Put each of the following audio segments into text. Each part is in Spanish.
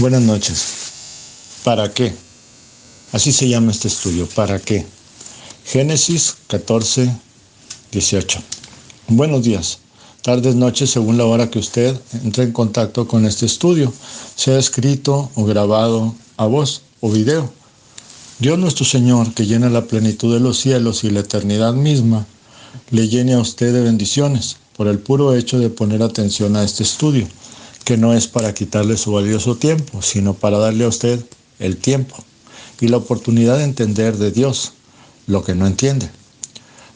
Buenas noches. ¿Para qué? Así se llama este estudio. ¿Para qué? Génesis 14, 18. Buenos días, tardes, noches, según la hora que usted entre en contacto con este estudio, sea escrito o grabado a voz o video. Dios nuestro Señor, que llena la plenitud de los cielos y la eternidad misma, le llene a usted de bendiciones por el puro hecho de poner atención a este estudio, que no es para quitarle su valioso tiempo, sino para darle a usted el tiempo y la oportunidad de entender de Dios lo que no entiende.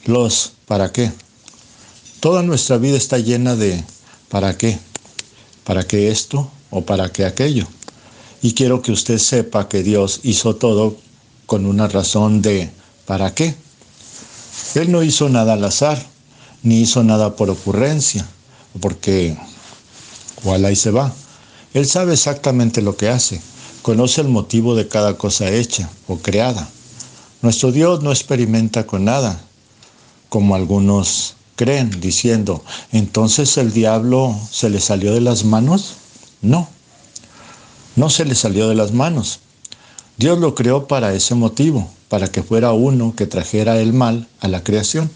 Los ¿para qué? Toda nuestra vida está llena de ¿para qué? ¿Para qué esto o para qué aquello? Y quiero que usted sepa que Dios hizo todo con una razón de ¿para qué? Él no hizo nada al azar, ni hizo nada por ocurrencia, porque ahí se va. Él sabe exactamente lo que hace, conoce el motivo de cada cosa hecha o creada. Nuestro Dios no experimenta con nada, como algunos creen, diciendo, ¿entonces el diablo se le salió de las manos? No, no se le salió de las manos. Dios lo creó para ese motivo, para que fuera uno que trajera el mal a la creación.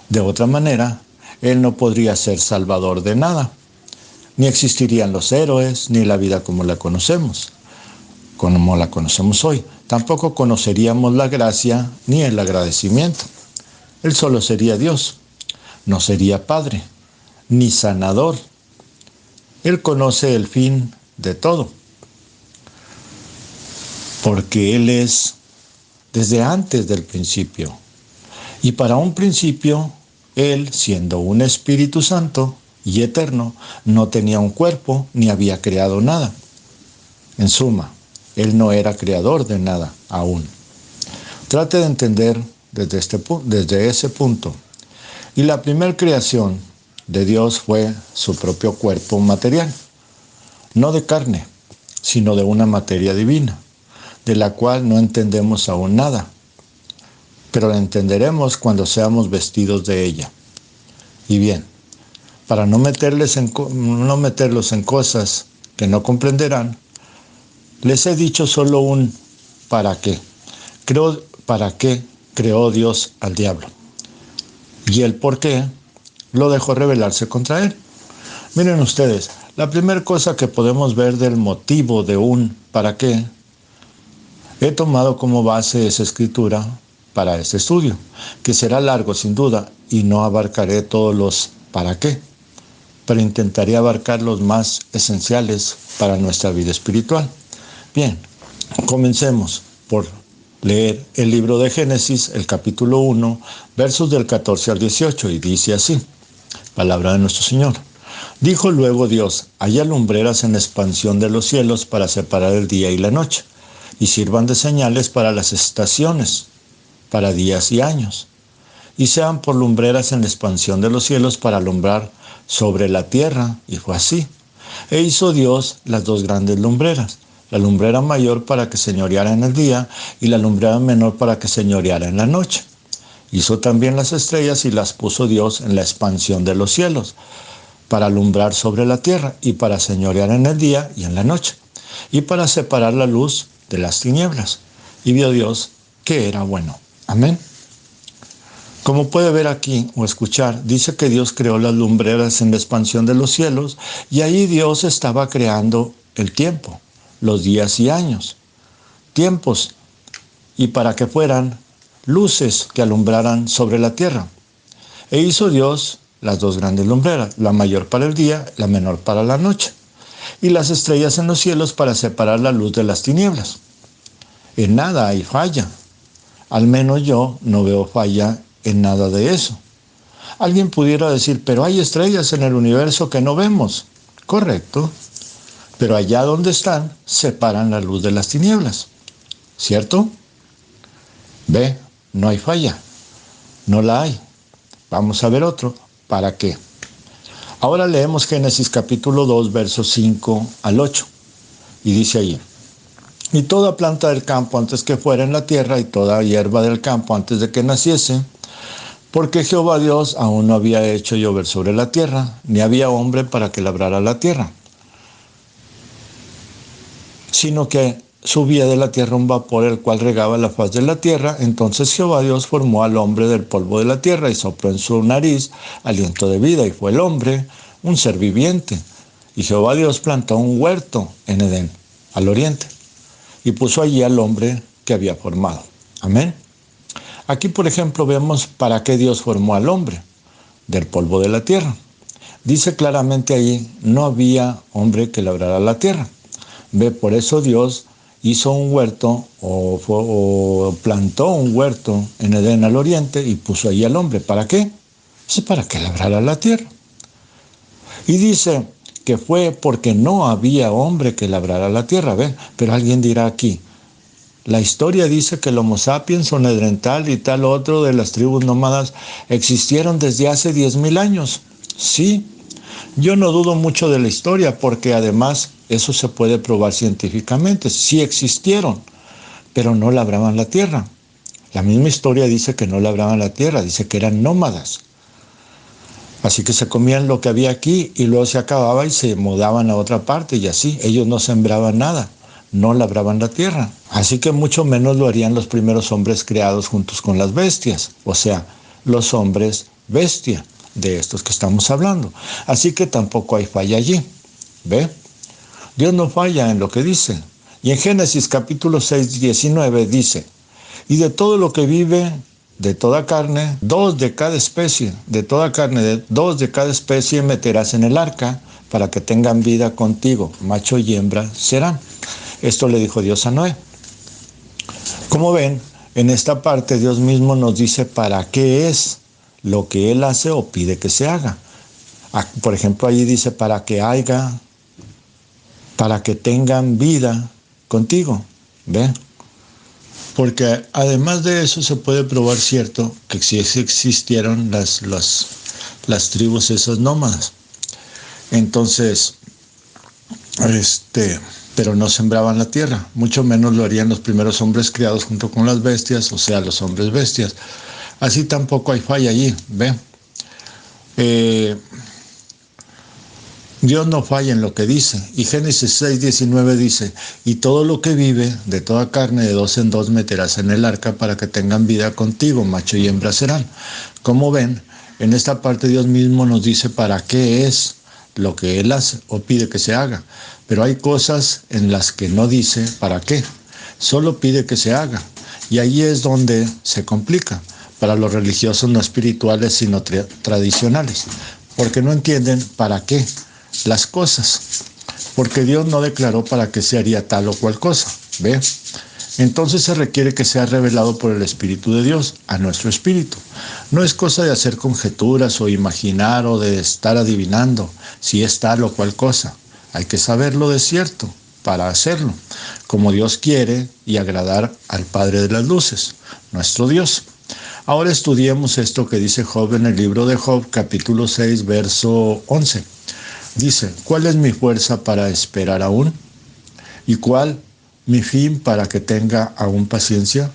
De otra manera, Él no podría ser salvador de nada. Ni existirían los héroes, ni la vida como la conocemos hoy. Tampoco conoceríamos la gracia ni el agradecimiento. Él solo sería Dios, no sería Padre, ni sanador. Él conoce el fin de todo, porque Él es desde antes del principio. Y para un principio, Él, siendo un Espíritu Santo y eterno, no tenía un cuerpo ni había creado nada. En suma, Él no era creador de nada aún. Trate de entender desde ese punto. Y la primera creación de Dios fue su propio cuerpo material, no de carne, sino de una materia divina, de la cual no entendemos aún nada, pero la entenderemos cuando seamos vestidos de ella. Y bien, para no meterlos en cosas que no comprenderán, les he dicho solo un ¿para qué? ¿Para qué creó Dios al diablo? Y el por qué lo dejó rebelarse contra él. Miren ustedes, la primera cosa que podemos ver del motivo de un ¿para qué? He tomado como base esa escritura para este estudio, que será largo sin duda y no abarcaré todos los ¿para qué? Pero intentaré abarcar los más esenciales para nuestra vida espiritual. Bien, comencemos por leer el libro de Génesis, el capítulo 1, versos del 14 al 18, y dice así, palabra de nuestro Señor. Dijo luego Dios, haya lumbreras en la expansión de los cielos para separar el día y la noche, y sirvan de señales para las estaciones, para días y años, y sean por lumbreras en la expansión de los cielos para alumbrar sobre la tierra, y fue así. E hizo Dios las dos grandes lumbreras, la lumbrera mayor para que señoreara en el día y la lumbrera menor para que señoreara en la noche. Hizo también las estrellas y las puso Dios en la expansión de los cielos, para alumbrar sobre la tierra y para señorear en el día y en la noche, y para separar la luz de las tinieblas. Y vio Dios que era bueno. Amén. Como puede ver aquí o escuchar, dice que Dios creó las lumbreras en la expansión de los cielos y ahí Dios estaba creando el tiempo, los días y años, tiempos, y para que fueran luces que alumbraran sobre la tierra. E hizo Dios las dos grandes lumbreras, la mayor para el día, la menor para la noche, y las estrellas en los cielos para separar la luz de las tinieblas. En nada hay falla, al menos yo no veo falla en nada de eso. Alguien pudiera decir, pero hay estrellas en el universo que no vemos. Correcto. Pero allá donde están, separan la luz de las tinieblas. ¿Cierto? Ve, no hay falla. No la hay. Vamos a ver otro. ¿Para qué? Ahora leemos Génesis capítulo 2, versos 5 al 8. Y dice allí, y toda planta del campo antes que fuera en la tierra, y toda hierba del campo antes de que naciese, porque Jehová Dios aún no había hecho llover sobre la tierra, ni había hombre para que labrara la tierra. sino que subía de la tierra un vapor el cual regaba la faz de la tierra. Entonces Jehová Dios formó al hombre del polvo de la tierra y sopló en su nariz aliento de vida, y fue el hombre un ser viviente. Y Jehová Dios plantó un huerto en Edén, al oriente, y puso allí al hombre que había formado. Amén. Aquí, por ejemplo, vemos para qué Dios formó al hombre del polvo de la tierra. Dice claramente ahí, no había hombre que labrara la tierra. Ve, por eso Dios hizo un huerto o plantó un huerto en Edén al oriente y puso ahí al hombre. ¿Para qué? Pues para que labrara la tierra. Y dice que fue porque no había hombre que labrara la tierra. ¿Ven? Pero alguien dirá aquí, la historia dice que el Homo sapiens o Neandertal y tal otro de las tribus nómadas existieron desde hace 10,000 años. Sí, yo no dudo mucho de la historia porque además eso se puede probar científicamente. Sí existieron, pero no labraban la tierra. La misma historia dice que no labraban la tierra, dice que eran nómadas. Así que se comían lo que había aquí y luego se acababa y se mudaban a otra parte y así. Ellos no sembraban nada, no labraban la tierra. Así que mucho menos lo harían los primeros hombres creados juntos con las bestias, o sea, los hombres bestia de estos que estamos hablando. Así que tampoco hay falla allí. ¿Ve? Dios no falla en lo que dice. Y en Génesis capítulo 6, 19 dice, y de todo lo que vive, de toda carne, 2 de cada especie, de toda carne, 2 de cada especie meterás en el arca para que tengan vida contigo, macho y hembra serán. Esto le dijo Dios a Noé. Como ven, en esta parte Dios mismo nos dice para qué es lo que Él hace o pide que se haga. Por ejemplo, allí dice para que tengan vida contigo. ¿Ven? Porque además de eso se puede probar cierto que sí existieron las tribus esas nómadas. Entonces, pero no sembraban la tierra, mucho menos lo harían los primeros hombres criados junto con las bestias, o sea, los hombres bestias. Así tampoco hay falla allí, ¿ve? Dios no falla en lo que dice. Y Génesis 6, 19 dice, y todo lo que vive, de toda carne, de 2 en 2 meterás en el arca para que tengan vida contigo, macho y hembra serán. Como ven, en esta parte Dios mismo nos dice para qué es lo que Él hace o pide que se haga. Pero hay cosas en las que no dice para qué, solo pide que se haga. Y ahí es donde se complica para los religiosos no espirituales sino tradicionales, porque no entienden para qué las cosas, porque Dios no declaró para qué se haría tal o cual cosa. ¿Ve? Entonces se requiere que sea revelado por el Espíritu de Dios a nuestro espíritu. No es cosa de hacer conjeturas o imaginar o de estar adivinando si es tal o cual cosa. Hay que saberlo de cierto para hacerlo, como Dios quiere y agradar al Padre de las luces, nuestro Dios. Ahora estudiemos esto que dice Job en el libro de Job, capítulo 6, verso 11. Dice, ¿cuál es mi fuerza para esperar aún? ¿Y cuál mi fin para que tenga aún paciencia?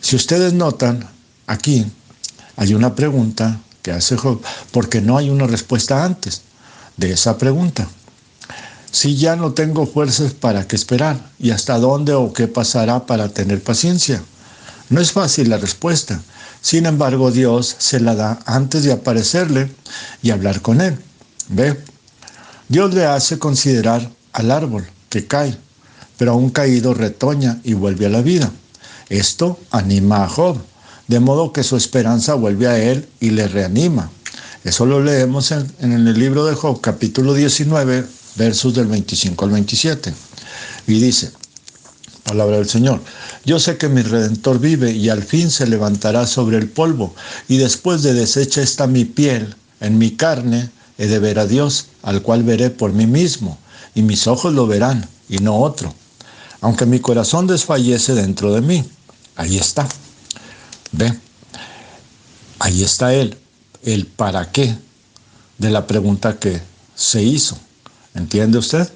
Si ustedes notan, aquí hay una pregunta que hace Job, porque no hay una respuesta antes de esa pregunta. Si ya no tengo fuerzas, ¿para qué esperar? ¿Y hasta dónde o qué pasará para tener paciencia? No es fácil la respuesta. Sin embargo, Dios se la da antes de aparecerle y hablar con él. ¿Ve? Dios le hace considerar al árbol que cae, pero aún caído retoña y vuelve a la vida. Esto anima a Job, de modo que su esperanza vuelve a él y le reanima. Eso lo leemos en el libro de Job, capítulo 19, versos del 25 al 27. Y dice, palabra del Señor, yo sé que mi Redentor vive y al fin se levantará sobre el polvo, y después de deshecha está mi piel, en mi carne he de ver a Dios, al cual veré por mí mismo, y mis ojos lo verán, y no otro. Aunque mi corazón desfallece dentro de mí. Ahí está. Ve. Ahí está el para qué de la pregunta que se hizo. ¿Entiende usted?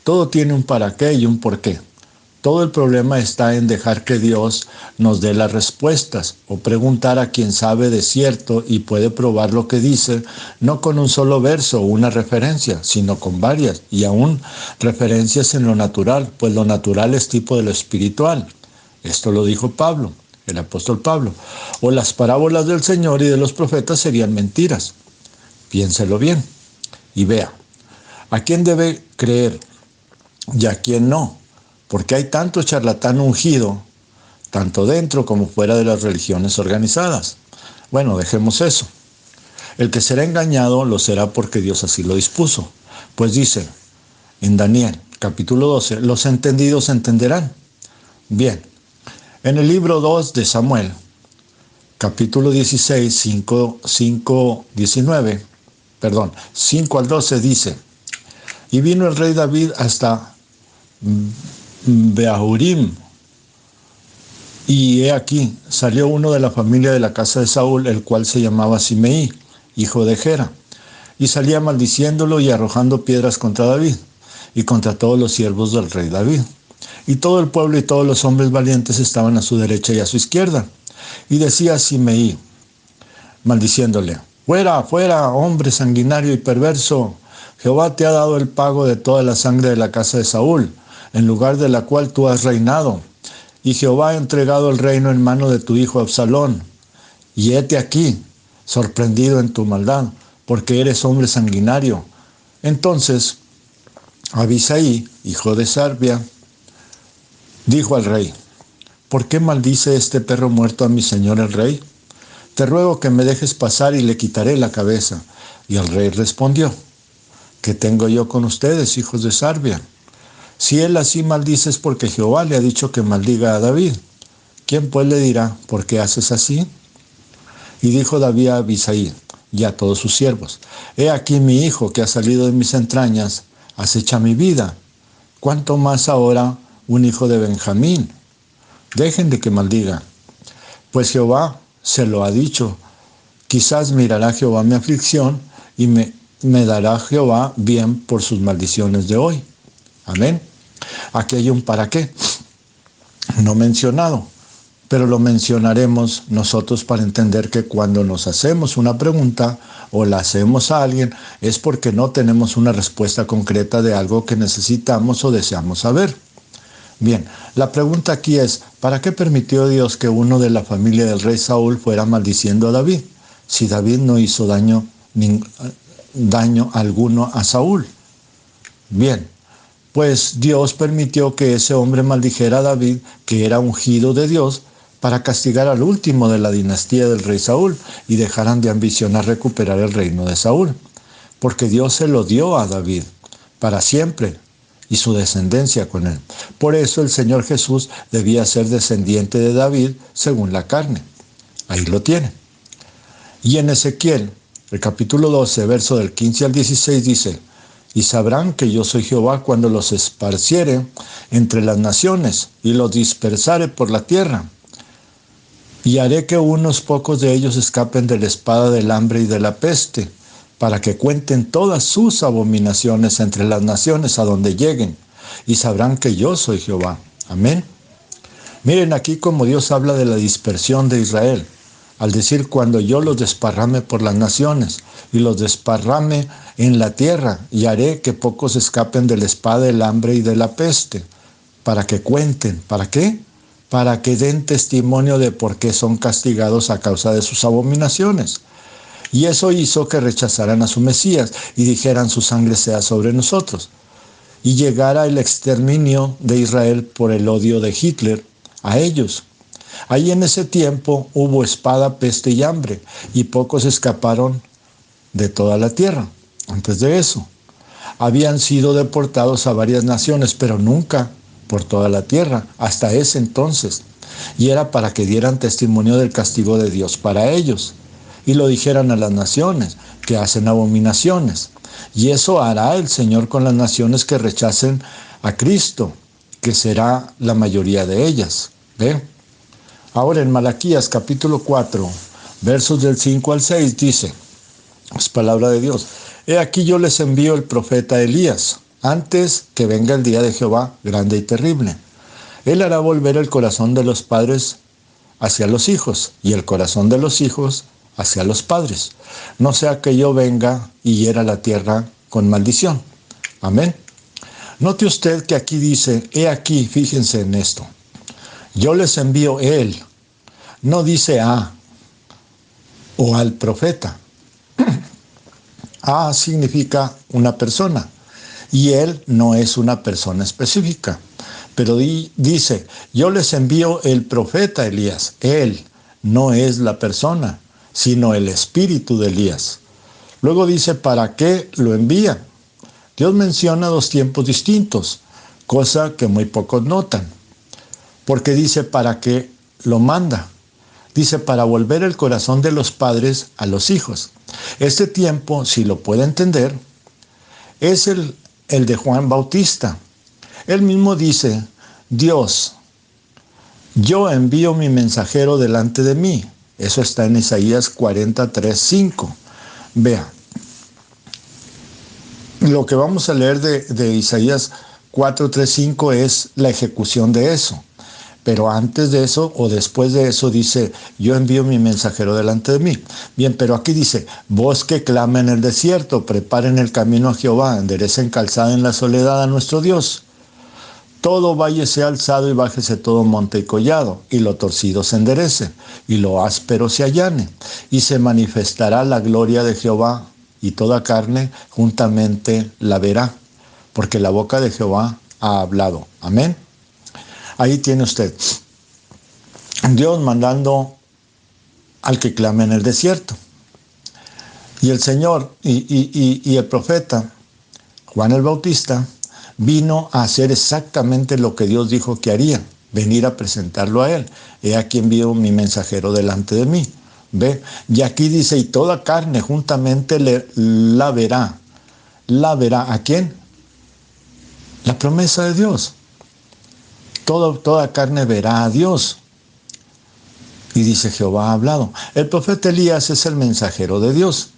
Todo tiene un para qué y un por qué. todo el problema está en dejar que Dios nos dé las respuestas o preguntar a quien sabe de cierto y puede probar lo que dice, no con un solo verso o una referencia, sino con varias y aún referencias en lo natural, pues lo natural es tipo de lo espiritual. Esto lo dijo Pablo, el apóstol Pablo. O las parábolas del Señor y de los profetas serían mentiras. Piénselo bien y vea, ¿a quién debe creer y a quién no? Porque hay tanto charlatán ungido, tanto dentro como fuera de las religiones organizadas. Bueno, dejemos eso. El que será engañado lo será porque Dios así lo dispuso. Pues dice en Daniel, capítulo 12, los entendidos entenderán. Bien, en el libro 2 de Samuel, capítulo 16, 5 al 12 dice, y vino el rey David hasta Beahurim, y he aquí, salió uno de la familia de la casa de Saúl, el cual se llamaba Simeí, hijo de Gera, y salía maldiciéndolo y arrojando piedras contra David, y contra todos los siervos del rey David. Y todo el pueblo y todos los hombres valientes estaban a su derecha y a su izquierda. Y decía Simeí, maldiciéndole, fuera, fuera, hombre sanguinario y perverso, Jehová te ha dado el pago de toda la sangre de la casa de Saúl, en lugar de la cual tú has reinado. Y Jehová ha entregado el reino en mano de tu hijo Absalón. Y hete aquí, sorprendido en tu maldad, porque eres hombre sanguinario. Entonces, Abisaí, hijo de Sarbia, dijo al rey, ¿por qué maldice este perro muerto a mi señor el rey? Te ruego que me dejes pasar y le quitaré la cabeza. Y el rey respondió, ¿qué tengo yo con ustedes, hijos de Sarbia? Si él así maldice es porque Jehová le ha dicho que maldiga a David. ¿Quién pues le dirá, por qué haces así? Y dijo David a Abisaí y a todos sus siervos, he aquí mi hijo que ha salido de mis entrañas, acecha mi vida. ¿Cuánto más ahora un hijo de Benjamín? Dejen de que maldiga. Pues Jehová se lo ha dicho. Quizás mirará Jehová mi aflicción y me dará Jehová bien por sus maldiciones de hoy. Amén. Aquí hay un para qué, no mencionado, pero lo mencionaremos nosotros para entender que cuando nos hacemos una pregunta o la hacemos a alguien es porque no tenemos una respuesta concreta de algo que necesitamos o deseamos saber. Bien, la pregunta aquí es, ¿para qué permitió Dios que uno de la familia del rey Saúl fuera maldiciendo a David, si David no hizo daño alguno a Saúl? Bien, pues Dios permitió que ese hombre maldijera a David, que era ungido de Dios, para castigar al último de la dinastía del rey Saúl y dejaran de ambicionar recuperar el reino de Saúl, porque Dios se lo dio a David para siempre y su descendencia con él. Por eso el Señor Jesús debía ser descendiente de David según la carne. Ahí lo tiene. Y en Ezequiel, el capítulo 12, verso del 15 al 16 dice, y sabrán que yo soy Jehová cuando los esparciere entre las naciones y los dispersare por la tierra. Y haré que unos pocos de ellos escapen de la espada del hambre y de la peste, para que cuenten todas sus abominaciones entre las naciones a donde lleguen, y sabrán que yo soy Jehová. Amén. Miren aquí cómo Dios habla de la dispersión de Israel, al decir cuando yo los desparrame por las naciones, y los desparrame en la tierra, y haré que pocos escapen de la espada del hambre y de la peste, para que cuenten. ¿Para qué? Para que den testimonio de por qué son castigados a causa de sus abominaciones. Y eso hizo que rechazaran a su Mesías y dijeran su sangre sea sobre nosotros. Y llegara el exterminio de Israel por el odio de Hitler a ellos. Ahí en ese tiempo hubo espada, peste y hambre, y pocos escaparon de toda la tierra. Antes de eso, habían sido deportados a varias naciones, pero nunca por toda la tierra, hasta ese entonces. Y era para que dieran testimonio del castigo de Dios para ellos, y lo dijeran a las naciones que hacen abominaciones. Y eso hará el Señor con las naciones que rechacen a Cristo, que será la mayoría de ellas. ¿Ve? Ahora en Malaquías capítulo 4, versos del 5 al 6 dice, es palabra de Dios, he aquí yo les envío el profeta Elías, antes que venga el día de Jehová grande y terrible. Él hará volver el corazón de los padres hacia los hijos y el corazón de los hijos hacia los padres. No sea que yo venga y hiera la tierra con maldición. Amén. Note usted que aquí dice, he aquí, fíjense en esto. Yo les envío él. No dice a o al profeta. A significa una persona y él no es una persona específica. Pero dice, yo les envío el profeta Elías. Él no es la persona, sino el espíritu de Elías. Luego dice, ¿para qué lo envía? Dios menciona dos tiempos distintos, cosa que muy pocos notan. Porque dice, ¿para qué lo manda? Dice, para volver el corazón de los padres a los hijos. Este tiempo, si lo puede entender, es el de Juan Bautista. Él mismo dice, Dios, yo envío mi mensajero delante de mí. Eso está en Isaías 43:5. Vea, lo que vamos a leer de Isaías 4:3-5 es la ejecución de eso. Pero antes de eso o después de eso dice, yo envío mi mensajero delante de mí. Bien, pero aquí dice, voz que clama en el desierto, preparen el camino a Jehová, enderecen calzada en la soledad a nuestro Dios. Todo valle sea alzado y bájese todo monte y collado, y lo torcido se enderece, y lo áspero se allane, y se manifestará la gloria de Jehová, y toda carne juntamente la verá, porque la boca de Jehová ha hablado. Amén. Ahí tiene usted. Dios mandando al que clame en el desierto. Y el Señor y el profeta Juan el Bautista vino a hacer exactamente lo que Dios dijo que haría, venir a presentarlo a él. He aquí envío mi mensajero delante de mí. ¿Ve? Y aquí dice, y toda carne juntamente la verá. ¿La verá a quién? La promesa de Dios. Toda carne verá a Dios. Y dice, Jehová ha hablado. El profeta Elías es el mensajero de Dios.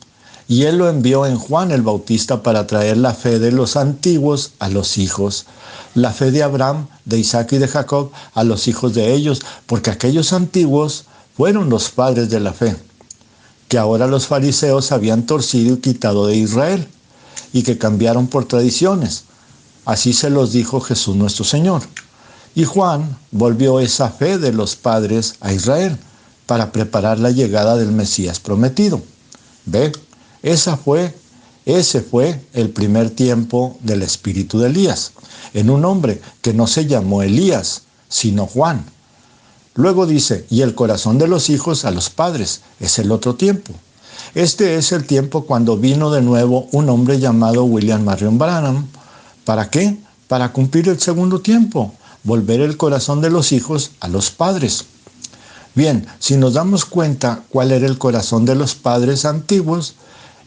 Y él lo envió en Juan el Bautista para traer la fe de los antiguos a los hijos. La fe de Abraham, de Isaac y de Jacob a los hijos de ellos. Porque aquellos antiguos fueron los padres de la fe, que ahora los fariseos habían torcido y quitado de Israel, y que cambiaron por tradiciones. Así se los dijo Jesús nuestro Señor. Y Juan volvió esa fe de los padres a Israel para preparar la llegada del Mesías prometido. ¿Ve? Ese fue el primer tiempo del espíritu de Elías, en un hombre que no se llamó Elías, sino Juan. Luego dice, y el corazón de los hijos a los padres, es el otro tiempo. Este es el tiempo cuando vino de nuevo un hombre llamado William Marion Branham. ¿Para qué? Para cumplir el segundo tiempo. Volver el corazón de los hijos a los padres. Bien, si nos damos cuenta cuál era el corazón de los padres antiguos,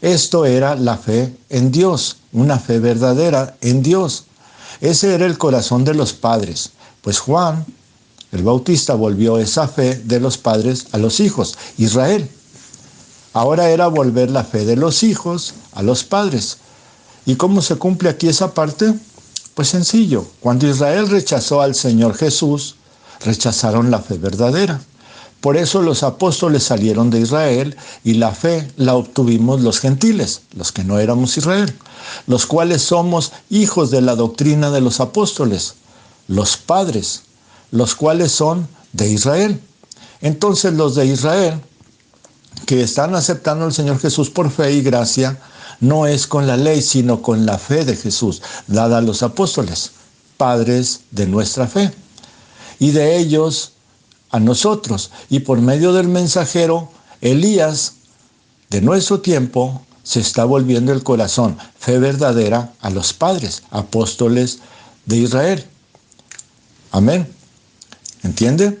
esto era la fe en Dios, una fe verdadera en Dios. Ese era el corazón de los padres. Pues Juan, el Bautista, volvió esa fe de los padres a los hijos, Israel. Ahora era volver la fe de los hijos a los padres. ¿Y cómo se cumple aquí esa parte? Pues sencillo, cuando Israel rechazó al Señor Jesús, rechazaron la fe verdadera. Por eso los apóstoles salieron de Israel y la fe la obtuvimos los gentiles, los que no éramos Israel, los cuales somos hijos de la doctrina de los apóstoles, los padres, los cuales son de Israel. Entonces los de Israel, que están aceptando al Señor Jesús por fe y gracia, no es con la ley, sino con la fe de Jesús, dada a los apóstoles, padres de nuestra fe, y de ellos a nosotros. Y por medio del mensajero, Elías, de nuestro tiempo, se está volviendo el corazón, fe verdadera, a los padres, apóstoles de Israel. Amén. ¿Entiende?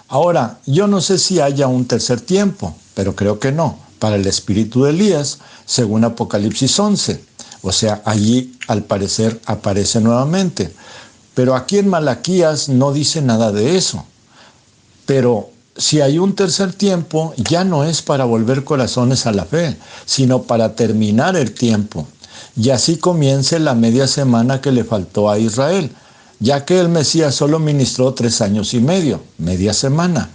Ahora, yo no sé si haya un tercer tiempo, pero creo que no, para el espíritu de Elías, según Apocalipsis 11. O sea, allí al parecer aparece nuevamente. Pero aquí en Malaquías no dice nada de eso. Pero si hay un tercer tiempo, ya no es para volver corazones a la fe, sino para terminar el tiempo. Y así comience la media semana que le faltó a Israel, ya que el Mesías solo ministró 3 años y medio, media semana,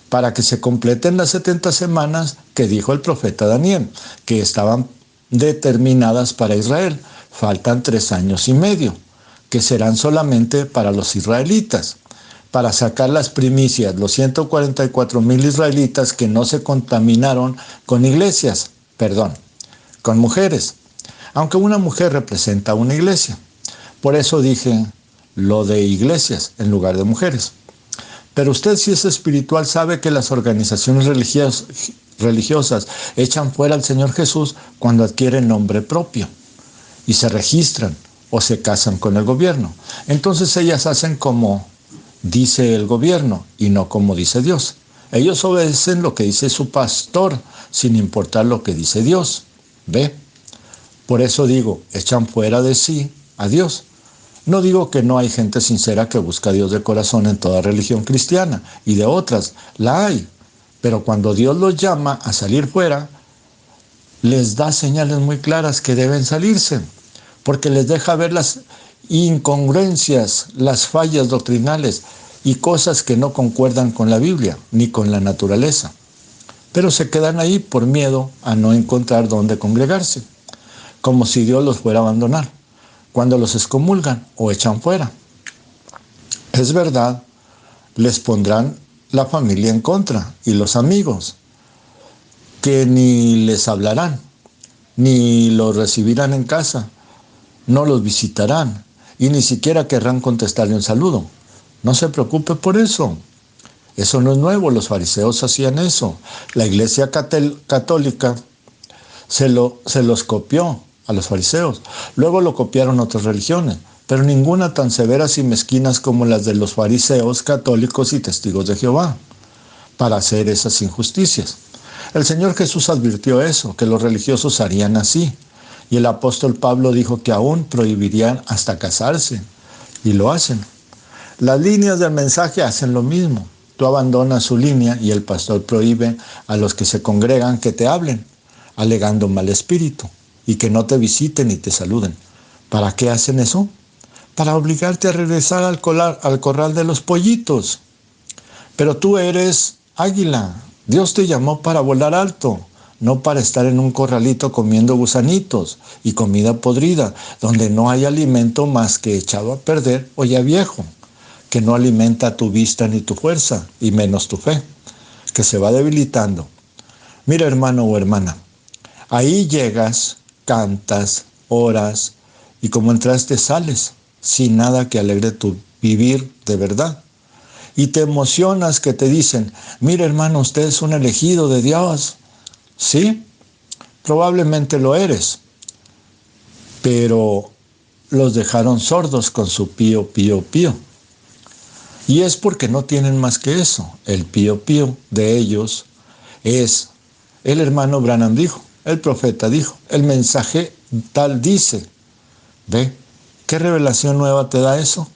para que se completen las 70 semanas que dijo el profeta Daniel, que estaban determinadas para Israel. Faltan 3 años y medio, que serán solamente para los israelitas, para sacar las primicias, los 144,000 israelitas que no se contaminaron con con mujeres, aunque una mujer representa una iglesia. Por eso dije lo de iglesias en lugar de mujeres. Pero usted, si es espiritual, sabe que las organizaciones religiosas echan fuera al Señor Jesús cuando adquieren nombre propio y se registran o se casan con el gobierno. Entonces ellas hacen como dice el gobierno y no como dice Dios. Ellos obedecen lo que dice su pastor sin importar lo que dice Dios. ¿Ve? Por eso digo, echan fuera de sí a Dios. No digo que no hay gente sincera que busca a Dios de corazón en toda religión cristiana, y de otras, la hay. Pero cuando Dios los llama a salir fuera, les da señales muy claras que deben salirse, porque les deja ver las incongruencias, las fallas doctrinales y cosas que no concuerdan con la Biblia ni con la naturaleza. Pero se quedan ahí por miedo a no encontrar dónde congregarse, como si Dios los fuera a abandonar cuando los excomulgan o echan fuera. Es verdad, les pondrán la familia en contra y los amigos, que ni les hablarán, ni los recibirán en casa, no los visitarán y ni siquiera querrán contestarle un saludo. No se preocupe por eso. Eso no es nuevo, los fariseos hacían eso. La iglesia católica se los copió a los fariseos. Luego lo copiaron otras religiones, pero ninguna tan severas y mezquinas como las de los fariseos, católicos y testigos de Jehová, para hacer esas injusticias. El Señor Jesús advirtió eso, que los religiosos harían así. Y el apóstol Pablo dijo que aún prohibirían hasta casarse, y lo hacen. Las líneas del mensaje hacen lo mismo. Tú abandonas su línea y el pastor prohíbe a los que se congregan que te hablen, alegando mal espíritu, y que no te visiten ni te saluden. ¿Para qué hacen eso? Para obligarte a regresar al corral de los pollitos. Pero tú eres águila. Dios te llamó para volar alto, no para estar en un corralito comiendo gusanitos y comida podrida, donde no hay alimento más que echado a perder o ya viejo, que no alimenta tu vista ni tu fuerza, y menos tu fe, que se va debilitando. Mira, hermano o hermana, ahí llegas, cantas, oras, y como entraste sales, sin nada que alegre tu vivir de verdad. Y te emocionas que te dicen, mira, hermano, usted es un elegido de Dios. Sí, probablemente lo eres, pero los dejaron sordos con su pío, pío, pío. Y es porque no tienen más que eso. El pío, pío de ellos es, el hermano Branham dijo, el profeta dijo, el mensaje tal dice. ¿Ve? ¿Qué revelación nueva te da eso?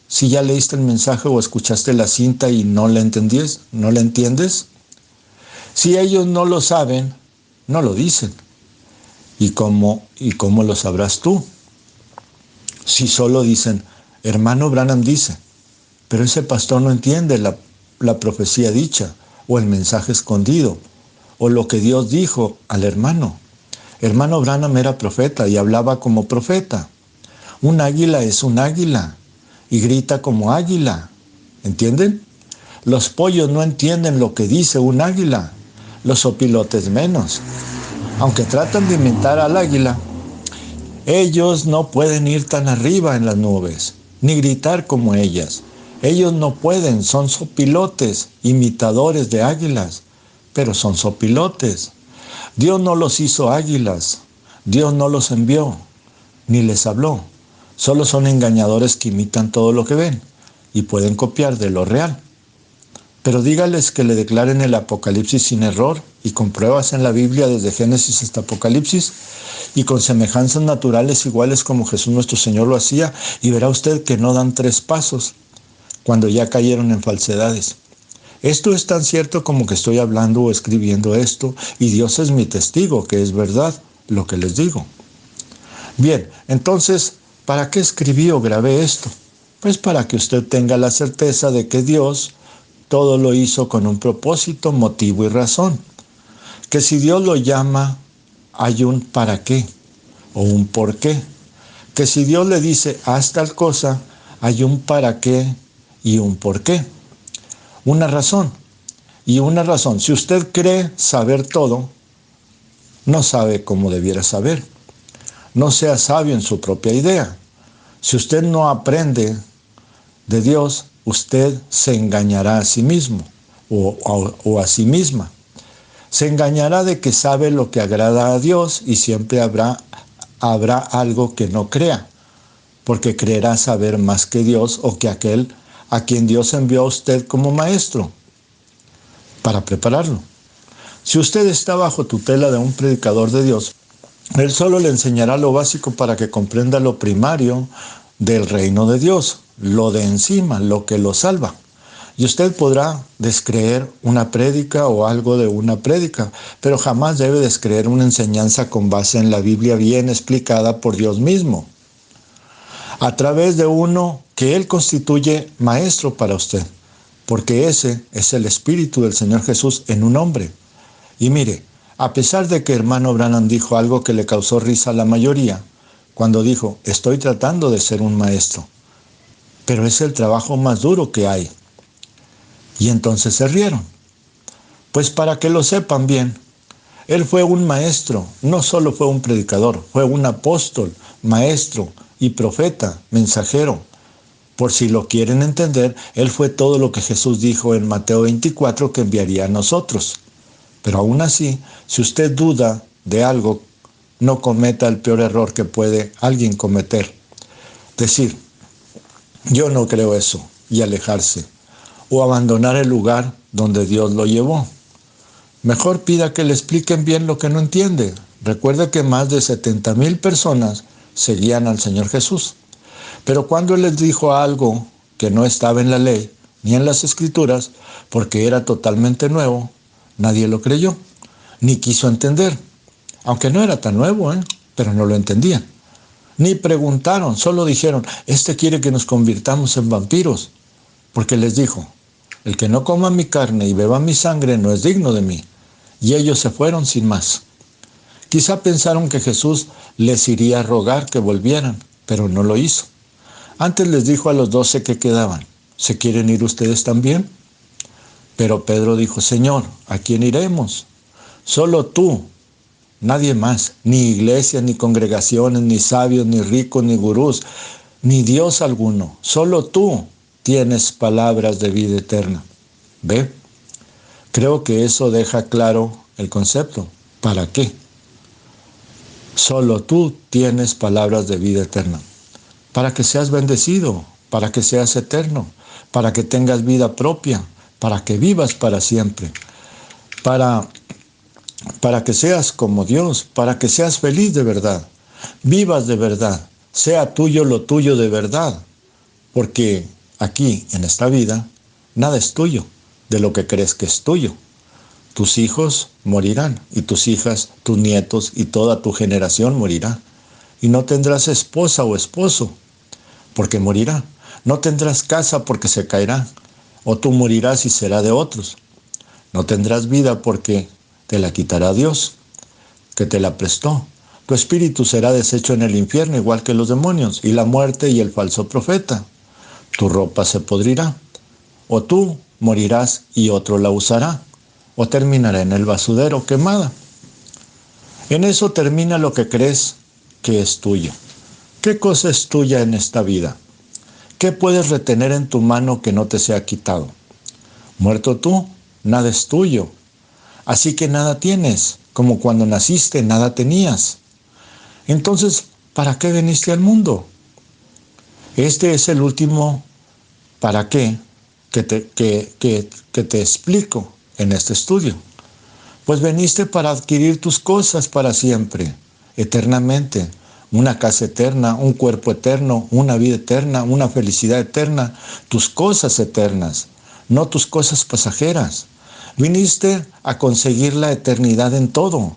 Si ya leíste el mensaje o escuchaste la cinta y no la entiendes. Si ellos no lo saben, no lo dicen. ¿Y cómo lo sabrás tú? Si solo dicen, hermano Branham dice, pero ese pastor no entiende la profecía dicha, o el mensaje escondido, o lo que Dios dijo al hermano. Hermano Branham era profeta y hablaba como profeta. Un águila es un águila y grita como águila. ¿Entienden? Los pollos no entienden lo que dice un águila, los opilotes menos. Aunque tratan de imitar al águila, ellos no pueden ir tan arriba en las nubes, ni gritar como ellas. Ellos no pueden, son sopilotes, imitadores de águilas, pero son sopilotes. Dios no los hizo águilas, Dios no los envió, ni les habló. Solo son engañadores que imitan todo lo que ven y pueden copiar de lo real. Pero dígales que le declaren el Apocalipsis sin error y con pruebas en la Biblia desde Génesis hasta Apocalipsis y con semejanzas naturales iguales como Jesús nuestro Señor lo hacía, y verá usted que no dan 3 pasos cuando ya cayeron en falsedades. Esto es tan cierto como que estoy hablando o escribiendo esto, y Dios es mi testigo que es verdad lo que les digo. Bien, entonces, ¿para qué escribí o grabé esto? Pues para que usted tenga la certeza de que Dios todo lo hizo con un propósito, motivo y razón. Que si Dios lo llama, hay un para qué o un por qué. Que si Dios le dice haz tal cosa, hay un para qué y un por qué. Una razón. Y una razón. Si usted cree saber todo, no sabe como debiera saber. No sea sabio en su propia idea. Si usted no aprende de Dios, usted se engañará a sí mismo o a sí misma. Se engañará de que sabe lo que agrada a Dios y siempre habrá algo que no crea, porque creerá saber más que Dios o que aquel a quien Dios envió a usted como maestro para prepararlo. Si usted está bajo tutela de un predicador de Dios, él solo le enseñará lo básico para que comprenda lo primario del reino de Dios, lo de encima, lo que lo salva. Y usted podrá descreer una prédica o algo de una prédica, pero jamás debe descreer una enseñanza con base en la Biblia bien explicada por Dios mismo, a través de uno que Él constituye maestro para usted, porque ese es el Espíritu del Señor Jesús en un hombre. Y mire, a pesar de que hermano Branham dijo algo que le causó risa a la mayoría, cuando dijo, estoy tratando de ser un maestro, pero es el trabajo más duro que hay. Y entonces se rieron. Pues para que lo sepan bien, él fue un maestro, no solo fue un predicador, fue un apóstol, maestro y profeta, mensajero. Por si lo quieren entender, él fue todo lo que Jesús dijo en Mateo 24 que enviaría a nosotros. Pero aún así, si usted duda de algo, no cometa el peor error que puede alguien cometer. Decir, yo no creo eso, y alejarse, o abandonar el lugar donde Dios lo llevó. Mejor pida que le expliquen bien lo que no entiende. Recuerde que más de 70,000 personas seguían al Señor Jesús. Pero cuando Él les dijo algo que no estaba en la ley, ni en las Escrituras, porque era totalmente nuevo, nadie lo creyó, ni quiso entender. Aunque no era tan nuevo, pero no lo entendían. Ni preguntaron, solo dijeron, este quiere que nos convirtamos en vampiros. Porque les dijo, el que no coma mi carne y beba mi sangre no es digno de mí. Y ellos se fueron sin más. Quizá pensaron que Jesús les iría a rogar que volvieran, pero no lo hizo. Antes les dijo a los 12 que quedaban, ¿se quieren ir ustedes también? Pero Pedro dijo, Señor, ¿a quién iremos? Solo tú, nadie más, ni iglesia, ni congregaciones, ni sabios, ni ricos, ni gurús, ni Dios alguno. Solo tú tienes palabras de vida eterna. ¿Ve? Creo que eso deja claro el concepto. ¿Para qué? Solo tú tienes palabras de vida eterna. Para que seas bendecido, para que seas eterno, para que tengas vida propia, para que vivas para siempre, para que seas como Dios, para que seas feliz de verdad, vivas de verdad, sea tuyo lo tuyo de verdad, porque aquí, en esta vida, nada es tuyo de lo que crees que es tuyo. Tus hijos morirán, y tus hijas, tus nietos y toda tu generación morirá. Y no tendrás esposa o esposo, porque morirá. No tendrás casa porque se caerá, o tú morirás y será de otros. No tendrás vida porque te la quitará Dios, que te la prestó. Tu espíritu será deshecho en el infierno, igual que los demonios, y la muerte y el falso profeta. Tu ropa se podrirá, o tú morirás y otro la usará, o terminará en el basurero quemada. En eso termina lo que crees que es tuyo. ¿Qué cosa es tuya en esta vida? ¿Qué puedes retener en tu mano que no te sea quitado? Muerto tú, nada es tuyo. Así que nada tienes, como cuando naciste nada tenías. Entonces, ¿para qué viniste al mundo? Este es el último ¿para qué? Que te explico en este estudio. Pues veniste para adquirir tus cosas para siempre, eternamente. Una casa eterna, un cuerpo eterno, una vida eterna, una felicidad eterna, tus cosas eternas, no tus cosas pasajeras. Viniste a conseguir la eternidad en todo,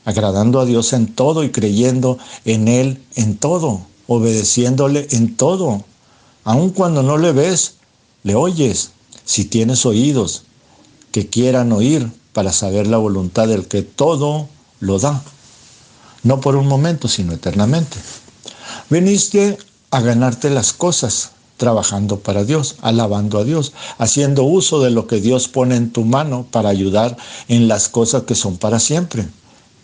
agradando a Dios en todo y creyendo en Él en todo, obedeciéndole en todo, Aun cuando no le ves, le oyes. Si tienes oídos que quieran oír para saber la voluntad del que todo lo da. No por un momento, sino eternamente. Viniste a ganarte las cosas, trabajando para Dios, alabando a Dios, haciendo uso de lo que Dios pone en tu mano para ayudar en las cosas que son para siempre,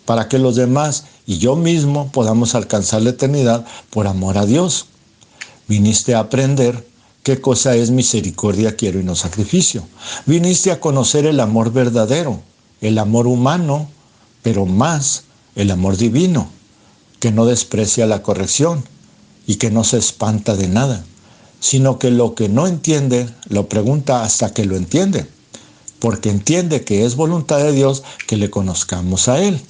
para que los demás y yo mismo podamos alcanzar la eternidad por amor a Dios. Viniste a aprender qué cosa es misericordia quiero y no sacrificio. Viniste a conocer el amor verdadero, el amor humano, pero más el amor divino, que no desprecia la corrección y que no se espanta de nada, sino que lo que no entiende lo pregunta hasta que lo entiende, porque entiende que es voluntad de Dios que le conozcamos a Él,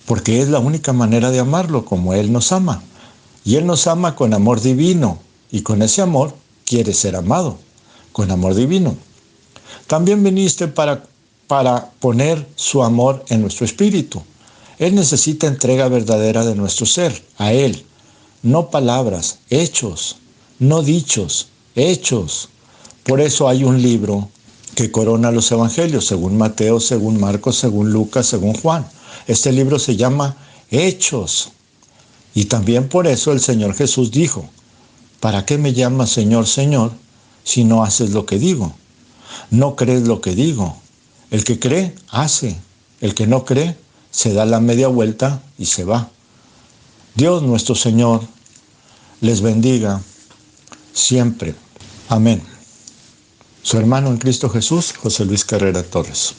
porque es la única manera de amarlo como Él nos ama. Y Él nos ama con amor divino, y con ese amor quiere ser amado, con amor divino. También viniste para poner su amor en nuestro espíritu. Él necesita entrega verdadera de nuestro ser, a Él. No palabras, hechos, no dichos, hechos. Por eso hay un libro que corona los evangelios, según Mateo, según Marcos, según Lucas, según Juan. Este libro se llama Hechos. Y también por eso el Señor Jesús dijo, ¿para qué me llamas Señor, Señor, si no haces lo que digo? No crees lo que digo. El que cree, hace. El que no cree, se da la media vuelta y se va. Dios nuestro Señor les bendiga siempre. Amén. Su hermano en Cristo Jesús, José Luis Carrera Torres.